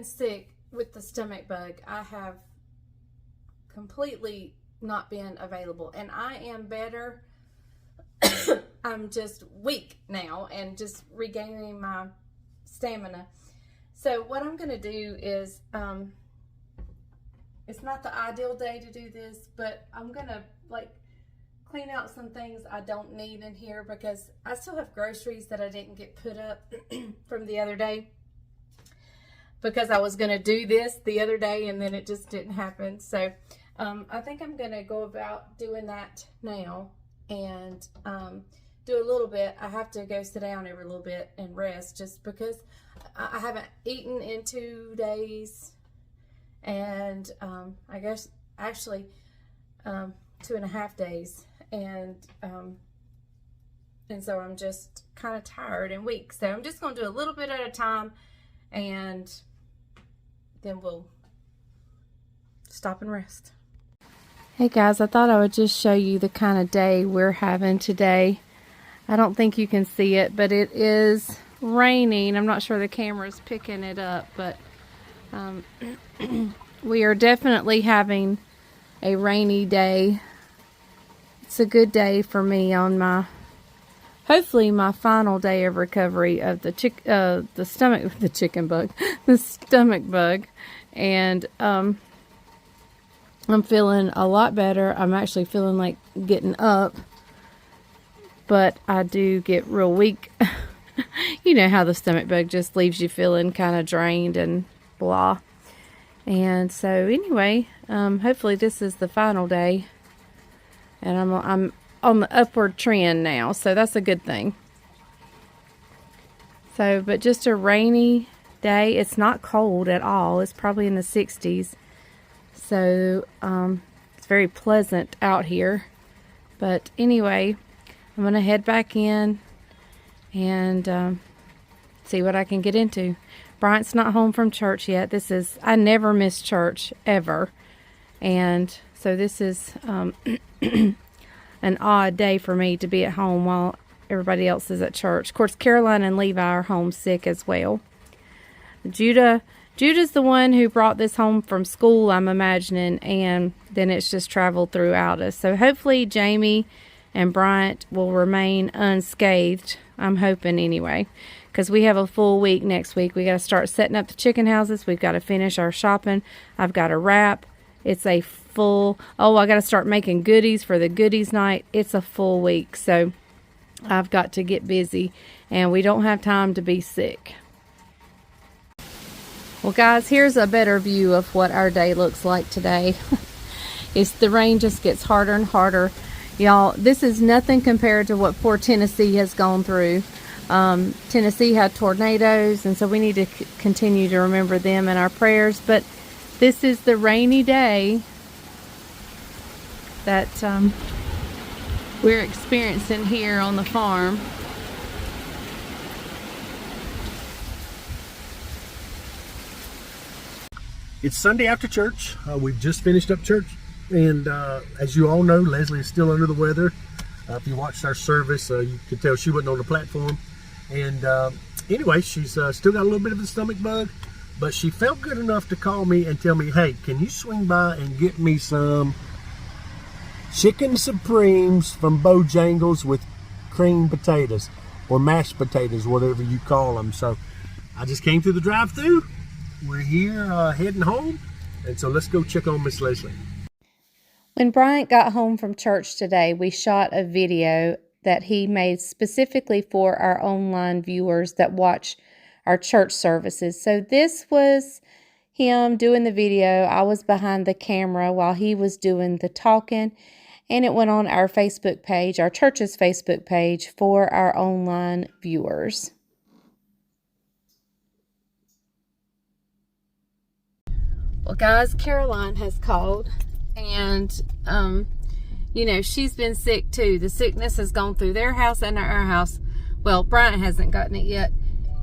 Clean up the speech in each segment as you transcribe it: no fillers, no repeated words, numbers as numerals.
been sick with the stomach bug, I have completely not been available, and I am better. I'm just weak now and just regaining my stamina. So what I'm going to do is, it's not the ideal day to do this, but I'm going to like clean out some things I don't need in here because I still have groceries that I didn't get put up from the other day, because I was going to do this the other day and then it just didn't happen. So I think I'm going to go about doing that now and do a little bit. I have to go sit down every little bit and rest just because I haven't eaten in 2 days, and I guess actually 2.5 days, and so I'm just kind of tired and weak. So I'm just going to do a little bit at a time, and then we'll stop and rest. Hey guys, I thought I would just show you the kind of day we're having today. I don't think you can see it, but it is raining. I'm not sure the camera's picking it up, but we are definitely having a rainy day. It's a good day for me on my, hopefully my final day of recovery of the stomach bug, and I'm feeling a lot better. I'm actually feeling like getting up, but I do get real weak. You know how the stomach bug just leaves you feeling kind of drained and blah. And so anyway, hopefully this is the final day, and I'm on the upward trend now, so that's a good thing. So, but just a rainy day. It's not cold at all. It's probably in the 60s. So it's very pleasant out here. But anyway, I'm going to head back in and see what I can get into. Bryant's not home from church yet. I never miss church, ever. And so this is an odd day for me to be at home while everybody else is at church. Of course, Caroline and Levi are homesick as well. Judah's the one who brought this home from school, I'm imagining, and then it's just traveled throughout us. So hopefully Jamie and Bryant will remain unscathed. I'm hoping anyway, because we have a full week next week. We got to start setting up the chicken houses. We've got to finish our shopping. I've got to wrap. It's a full, I got to start making goodies for the goodies night. It's a full week, so I've got to get busy, and we don't have time to be sick. Well guys, here's a better view of what our day looks like today. The rain just gets harder and harder. Y'all, this is nothing compared to what poor Tennessee has gone through. Tennessee had tornadoes, and so we need to continue to remember them in our prayers. But this is the rainy day that we're experiencing here on the farm. It's Sunday after church. We've just finished up church, and as you all know, Leslie is still under the weather. If you watched our service, you could tell she wasn't on the platform. And anyway, she's still got a little bit of a stomach bug, but she felt good enough to call me and tell me, hey, can you swing by and get me some chicken supremes from Bojangles with creamed potatoes, or mashed potatoes, whatever you call them. So I just came through the drive-thru. We're here heading home, and so let's go check on Miss Leslie. When Bryant got home from church today, we shot a video that he made specifically for our online viewers that watch our church services. So this was him doing the video. I was behind the camera while he was doing the talking, and it went on our Facebook page, our church's Facebook page, for our online viewers. Well guys, Caroline has called, and you know, she's been sick too. The sickness has gone through their house and our house. Well, Bryant hasn't gotten it yet.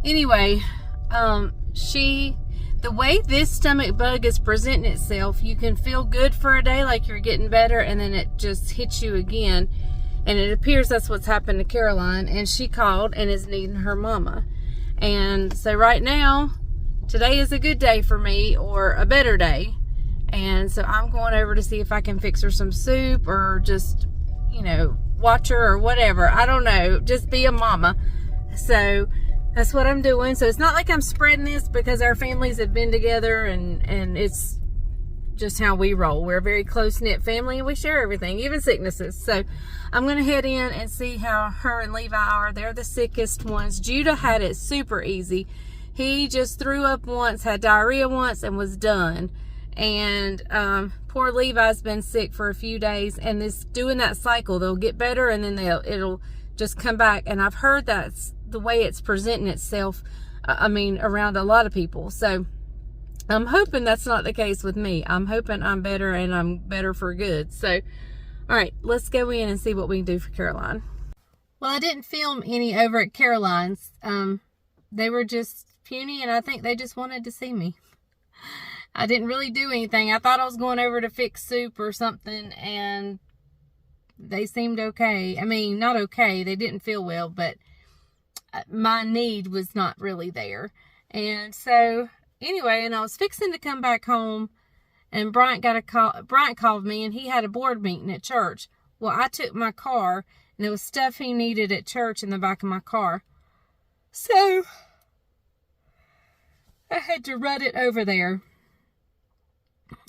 Anyway, the way this stomach bug is presenting itself, you can feel good for a day, like you're getting better, and then it just hits you again. And it appears that's what's happened to Caroline, and she called and is needing her mama. And so right now, today is a good day for me, or a better day. And so I'm going over to see if I can fix her some soup, or just, you know, watch her or whatever. I don't know. Just be a mama. So that's what I'm doing. So it's not like I'm spreading this, because our families have been together, and it's just how we roll. We're a very close-knit family, and we share everything, even sicknesses. So I'm going to head in and see how her and Levi are. They're the sickest ones. Judah had it super easy. He just threw up once, had diarrhea once, and was done. And poor Levi's been sick for a few days, and this doing that cycle, they'll get better, and then it'll just come back. And I've heard that's the way it's presenting itself, around a lot of people. So I'm hoping that's not the case with me. I'm hoping I'm better, and I'm better for good. So, all right, let's go in and see what we can do for Caroline. Well, I didn't film any over at Caroline's. They were just puny, and I think they just wanted to see me. I didn't really do anything. I thought I was going over to fix soup or something, and they seemed okay. I mean, not okay. They didn't feel well, but my need was not really there. And so, anyway, and I was fixing to come back home, and Bryant called me, and he had a board meeting at church. Well, I took my car, and there was stuff he needed at church in the back of my car. So I had to run it over there.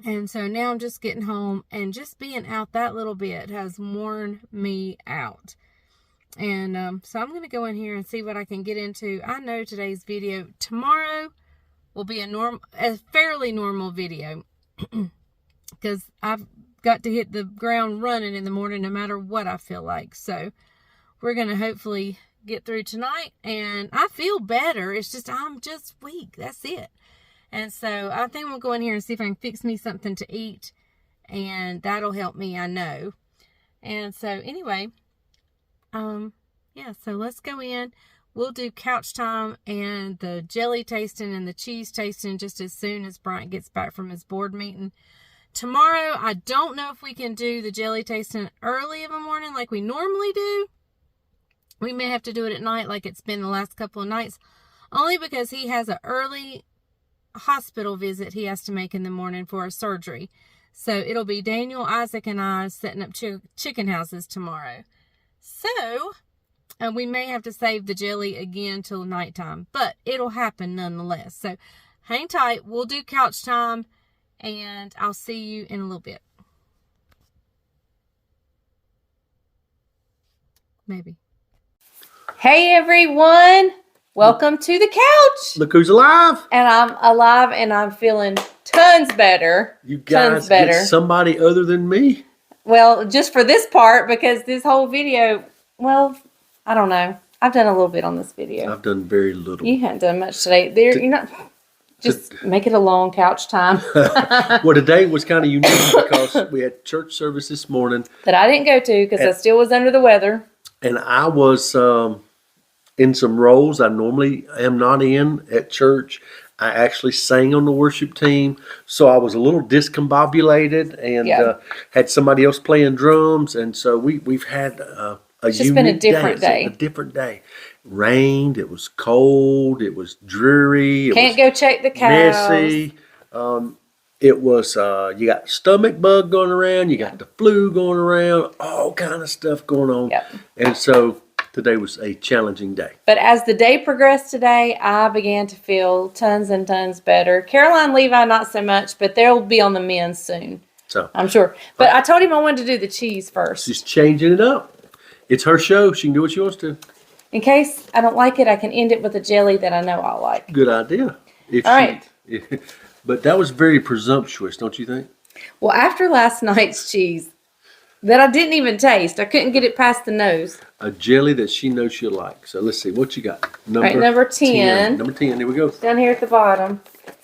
And so now I'm just getting home, and just being out that little bit has worn me out. And so I'm going to go in here and see what I can get into. I know today's video, tomorrow will be a fairly normal video, because I've got to hit the ground running in the morning no matter what I feel like. So we're going to hopefully get through tonight, and I feel better. It's just, I'm just weak. That's it. And so I think we'll go in here and see if I can fix me something to eat, and that'll help me, I know. And so anyway, yeah, so let's go in. We'll do couch time and the jelly tasting and the cheese tasting just as soon as Bryant gets back from his board meeting. Tomorrow, I don't know if we can do the jelly tasting early in the morning like we normally do. We may have to do it at night like it's been the last couple of nights, only because he has an early hospital visit he has to make in the morning for a surgery. So it'll be Daniel, Isaac, and I setting up chicken houses tomorrow. So, and we may have to save the jelly again till nighttime, but it'll happen nonetheless. So hang tight. We'll do couch time, and I'll see you in a little bit. Maybe. Hey everyone. Welcome to the couch. Look who's alive. And I'm alive, and I'm feeling tons better. You guys get somebody other than me? Well, just for this part, because this whole video, well, I don't know. I've done a little bit on this video. I've done very little. You haven't done much today. You're not. Just make it a long couch time. Well, today was kind of unique because we had church service this morning that I didn't go to because I still was under the weather. And I was in some roles I normally am not in at church. I actually sang on the worship team, so I was a little discombobulated, and had somebody else playing drums, and so we've had it's just been a different day. A different day. Rained. It was cold. It was dreary. Can't go check the cows. Messy. It was you got stomach bug going around. You got the flu going around. All kind of stuff going on. Yep. And so today was a challenging day. But as the day progressed today, I began to feel tons and tons better. Caroline, Levi, not so much, but they'll be on the mend soon. So I'm sure. But I told him I wanted to do the cheese first. She's changing it up. It's her show. She can do what she wants to. In case I don't like it, I can end it with a jelly that I know I'll like. Good idea. All right. But that was very presumptuous, don't you think? Well, after last night's cheese that I didn't even taste, I couldn't get it past the nose. A jelly that she knows she'll like. So let's see. What you got? Number 10. Number 10. Here we go. Down here at the bottom.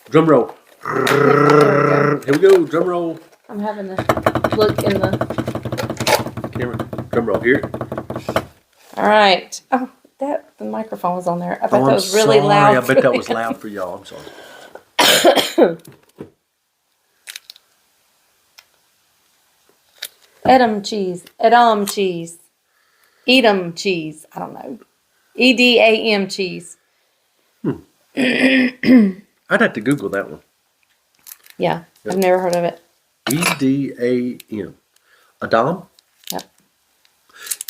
Drum roll. Here we go. Drum roll. I'm having to look in the camera. Drum roll here. All right. Oh, the microphone was on there. I bet that was really loud. I bet that was loud for y'all. I'm sorry. Edam cheese. Edam cheese. Edam cheese. I don't know. EDAM cheese. I I'd have to Google that one. Yeah, I've never heard of it. EDAM. Adam? Yep.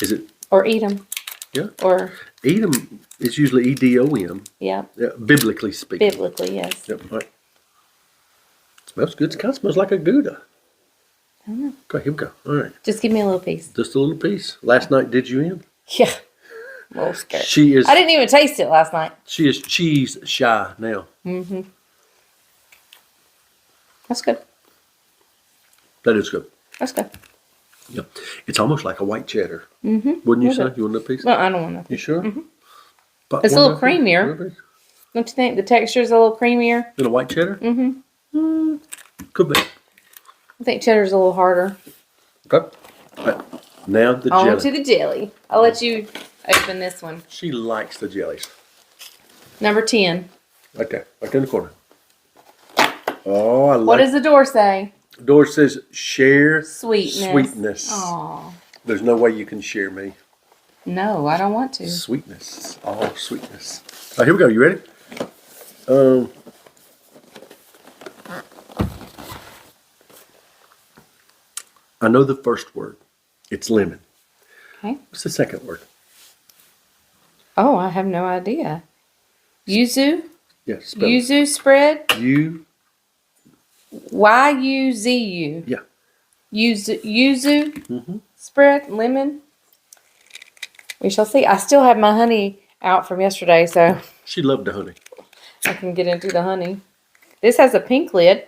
Is it? Or Edom. Yeah. Or Edom is usually EDOM. Yeah. Biblically speaking. Biblically, yes. Yep. Right. Smells good. It kind of smells like a Gouda. I don't know. Okay, here we go. All right. Just give me a little piece. Just a little piece. Last night, did you in? Yeah. I'm a little scared. She is. I didn't even taste it last night. She is cheese shy now. Mm-hmm. That's good. That is good. That's good. Yep. It's almost like a white cheddar. Mm-hmm. Wouldn't you say? You want a piece? No, I don't want nothing. You sure? Mm-hmm. But it's a little creamier. Don't you think the texture's a little creamier? Than a white cheddar? Mm-hmm. Could be. I think cheddar's a little harder. Okay. Right. Now the On jelly. to the jelly. I'll let you open this one. She likes the jellies. Number 10. Right there. Right in the corner. Oh, I like. What does the door say? The door says share Sweetness. Sweetness. Aw. There's no way you can share me. No, I don't want to. Sweetness. All sweetness. All right, here we go. You ready? I know the first word. It's lemon. Okay. What's the second word? Oh, I have no idea. Yuzu? Yes. Spell it. Yuzu spread? You. Y-U-Z-U. Yeah. Yuzu spread? Lemon? We shall see. I still have my honey out from yesterday, so She loved the honey. I can get into the honey. This has a pink lid.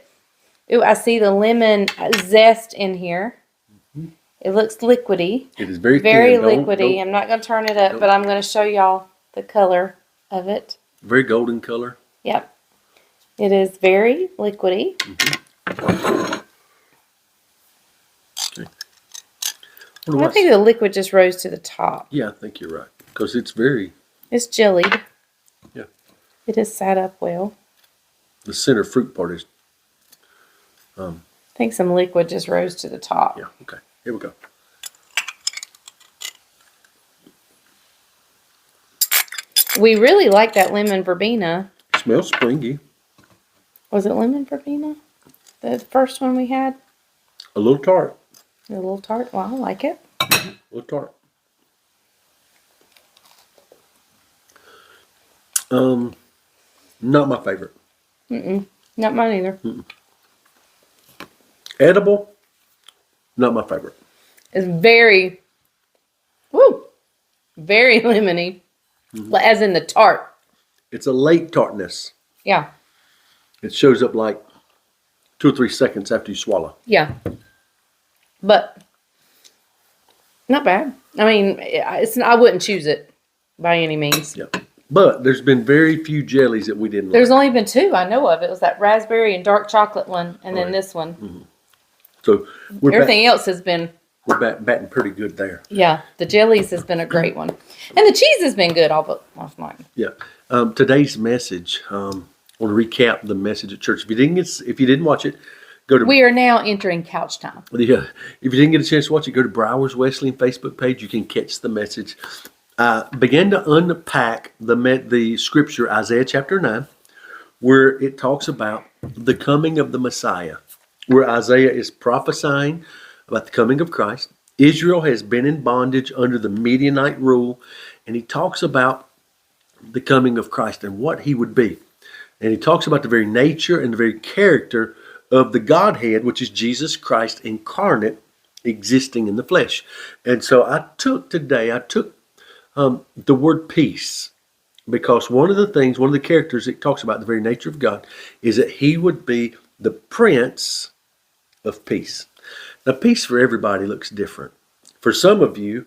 Ooh, I see the lemon zest in here. It looks liquidy. It is very Very thin. liquidy. I'm not going to turn it up, but I'm going to show y'all the color of it. Very golden color. Yep. It is very liquidy. Okay. I think the liquid just rose to the top. Yeah, I think you're right. Because it's very, It's jellied. yeah. It is sat up well. The center fruit part is, I think some liquid just rose to the top. yeah, okay. Here we go. We really like that lemon verbena. It smells springy. Was it lemon verbena? The first one we had? A little tart. A little tart. Well, I like it. A little tart. Not my favorite. Not mine either. Edible. Not my favorite. It's very, very lemony. As in the tart. It's a late tartness. Yeah. It shows up like 2 or 3 seconds after you swallow. Yeah. But not bad. I mean, I wouldn't choose it by any means. Yeah. But there's been very few jellies that we didn't There's like. only been 2 I know of. It was that raspberry and dark chocolate one, and then this one. So we're Everything else has been, batting pretty good there. yeah, the jellies has been a great one. And the cheese has been good all but last night. Yeah. Today's message, I want to recap the message at church. If you didn't watch it, go to We are now entering couch time. if you didn't get a chance to watch it, go to Browers Wesleyan Facebook page. You can catch the message. Began to unpack the scripture, Isaiah chapter 9, where it talks about the coming of the Messiah, where Isaiah is prophesying about the coming of Christ. Israel has been in bondage under the Midianite rule, and he talks about the coming of Christ and what he would be. And he talks about the very nature and the very character of the Godhead, which is Jesus Christ incarnate, existing in the flesh. And so I took the word peace, because one of the characters it talks about, the very nature of God, is that he would be the Prince of Peace. Now, peace for everybody looks different. For some of you,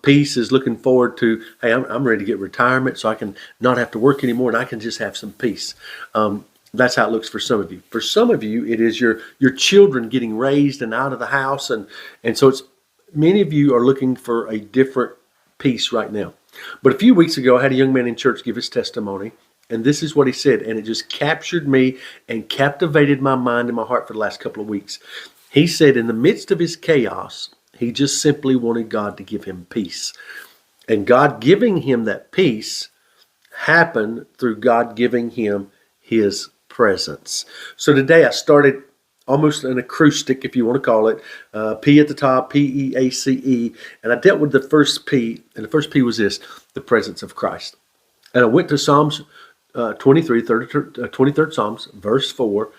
peace is looking forward to, hey, I'm ready to get retirement so I can not have to work anymore and I can just have some peace. That's how it looks for some of you. For some of you, it is your children getting raised and out of the house. And so many of you are looking for a different peace right now. But a few weeks ago, I had a young man in church give his testimony. And this is what he said. And it just captured me and captivated my mind and my heart for the last couple of weeks. He said in the midst of his chaos, he just simply wanted God to give him peace. And God giving him that peace happened through God giving him his presence. So today I started almost an acrostic, if you want to call it, P at the top, P-E-A-C-E, and I dealt with the first P, and the first P was this, the presence of Christ. And I went to Psalms 23rd Psalms, verse 4.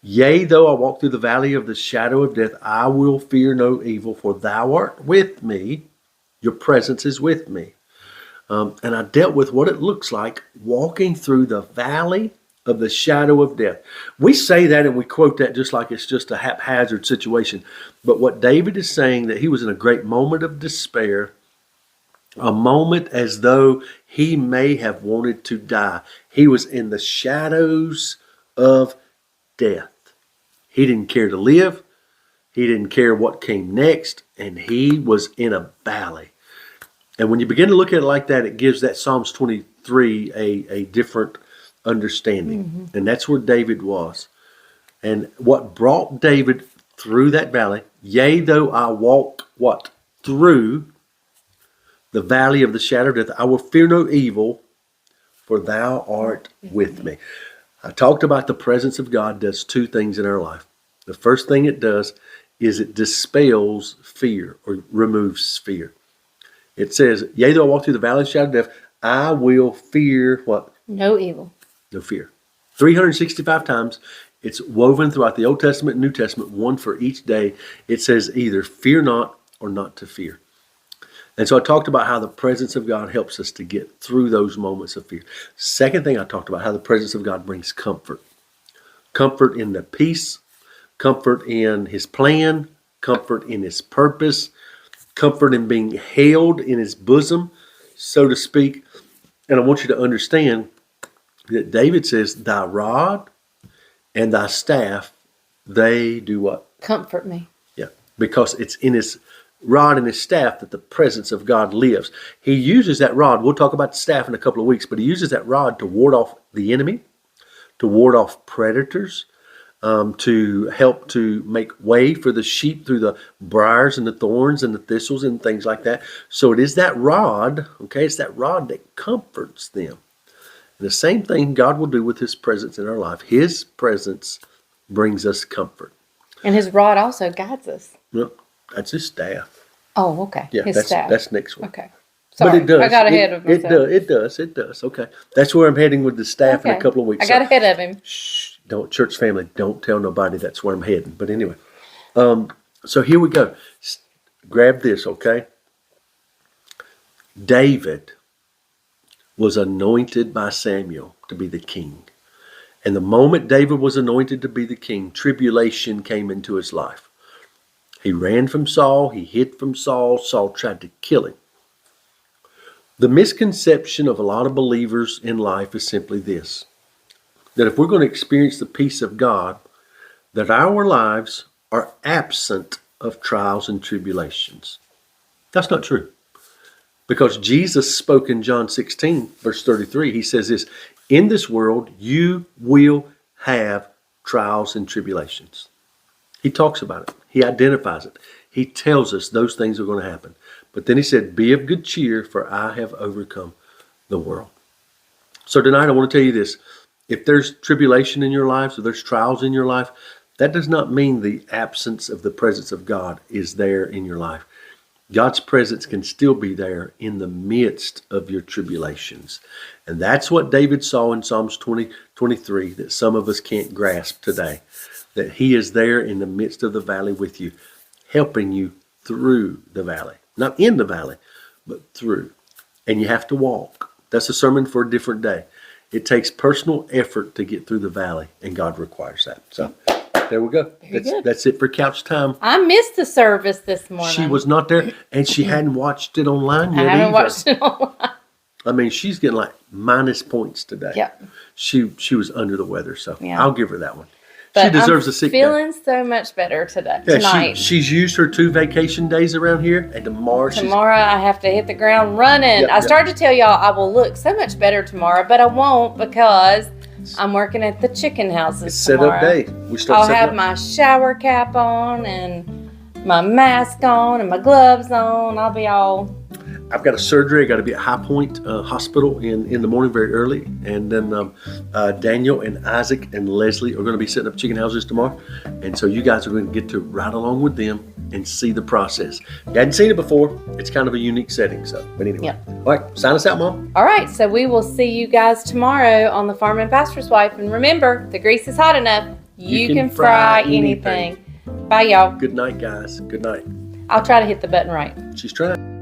Yea, though I walk through the valley of the shadow of death, I will fear no evil, for thou art with me. Your presence is with me. And I dealt with what it looks like walking through the valley of the shadow of death. We say that and we quote that just like it's just a haphazard situation. But what David is saying, that he was in a great moment of despair, a moment as though he may have wanted to die. He was in the shadows of death. He didn't care to live. He didn't care what came next. And he was in a valley. And when you begin to look at it like that, it gives that Psalms 23 a different understanding. Mm-hmm. And that's where David was. And what brought David through that valley, yea, though I walk, what? Through the valley of the shadow of death, I will fear no evil, for thou art with me. I talked about the presence of God does two things in our life. The first thing it does is it dispels fear or removes fear. It says, yea, though I walk through the valley of the shadow of death, I will fear what? No evil. No fear. 365 times. It's woven throughout the Old Testament and New Testament, one for each day. It says either fear not or not to fear. And so I talked about how the presence of God helps us to get through those moments of fear. Second thing I talked about, how the presence of God brings comfort. Comfort in the peace, comfort in his plan, comfort in his purpose, comfort in being held in his bosom, so to speak. And I want you to understand that David says, thy rod and thy staff, they do what? Comfort me. Yeah, because it's in his rod and his staff that the presence of God lives. He uses that rod. We'll talk about the staff in a couple of weeks, but he uses that rod to ward off the enemy, to ward off predators, to help to make way for the sheep through the briars and the thorns and the thistles and things like that. So it is that rod, okay, it's that rod that comforts them. And the same thing God will do with his presence in our life. His presence brings us comfort. And his rod also guides us. Well, that's his staff. Oh, okay. Yeah, his staff. That's next one. Okay. Sorry, but it does. I got ahead of myself. It does. Okay. That's where I'm heading with the staff in a couple of weeks. I got ahead of him. Shh, church family, don't tell nobody that's where I'm heading. But anyway, so here we go. Grab this, okay? David was anointed by Samuel to be the king. And the moment David was anointed to be the king, tribulation came into his life. He ran from Saul. He hid from Saul. Saul tried to kill him. The misconception of a lot of believers in life is simply this, that if we're going to experience the peace of God, that our lives are absent of trials and tribulations. That's not true. Because Jesus spoke in John 16, verse 33, he says this, in this world you will have trials and tribulations. He talks about it. He identifies it. He tells us those things are going to happen. But then he said, be of good cheer, for I have overcome the world. So tonight I want to tell you this. If there's tribulation in your lives, or there's trials in your life, that does not mean the absence of the presence of God is there in your life. God's presence can still be there in the midst of your tribulations. And that's what David saw in Psalms 23 that some of us can't grasp today. That he is there in the midst of the valley with you, helping you through the valley. Not in the valley, but through. And you have to walk. That's a sermon for a different day. It takes personal effort to get through the valley, and God requires that. So there we go. That's it for couch time. I missed the service this morning. She was not there, and she hadn't watched it online yet. I haven't watched it online. I mean, she's getting like minus points today. Yeah. She was under the weather, so yeah. I'll give her that one. But she deserves a sick day. I'm feeling so much better tonight. She's used her 2 vacation days around here, and tomorrow I have to hit the ground running. I started to tell y'all I will look so much better tomorrow, but I won't because I'm working at the chicken houses tomorrow. Set up day. I'll have my shower cap on and my mask on and my gloves on. I'll be all I've got a surgery. I got to be at High Point Hospital in the morning very early. And then Daniel and Isaac and Leslie are going to be setting up chicken houses tomorrow. And so you guys are going to get to ride along with them and see the process. You hadn't seen it before. It's kind of a unique setting. So, but anyway. Yep. All right, sign us out, Mom. All right, so we will see you guys tomorrow on the Farm and Pastor's Wife. And remember, the grease is hot enough. You can fry anything. Bye, y'all. Good night, guys. Good night. I'll try to hit the button right. She's trying.